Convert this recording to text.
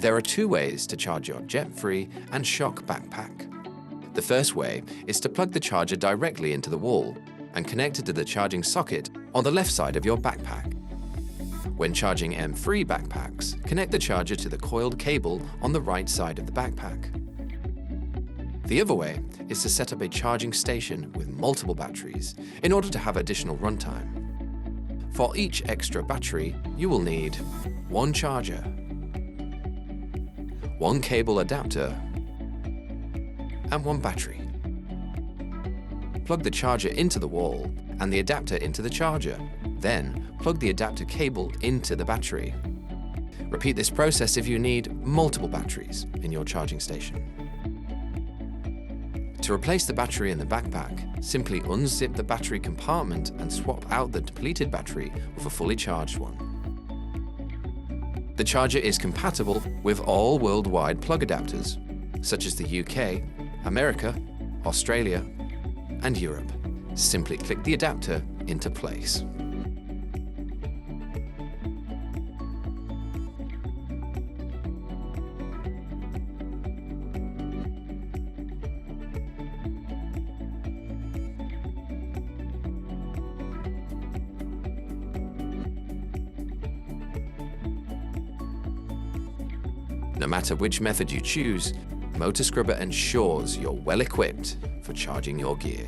There are two ways to charge your jet-free and shock backpack. The first way is to plug the charger directly into the wall and connect it to the charging socket on the left side of your backpack. When charging M3 backpacks, connect the charger to the coiled cable on the right side of the backpack. The other way is to set up a charging station with multiple batteries in order to have additional runtime. For each extra battery, you will need one charger, one cable adapter, and one battery. Plug the charger into the wall and the adapter into the charger. Then, plug the adapter cable into the battery. Repeat this process if you need multiple batteries in your charging station. To replace the battery in the backpack, simply unzip the battery compartment and swap out the depleted battery with a fully charged one. The charger is compatible with all worldwide plug adapters, such as the UK, America, Australia, and Europe. Simply click the adapter into place. No matter which method you choose, MotorScrubber ensures you're well equipped for charging your gear.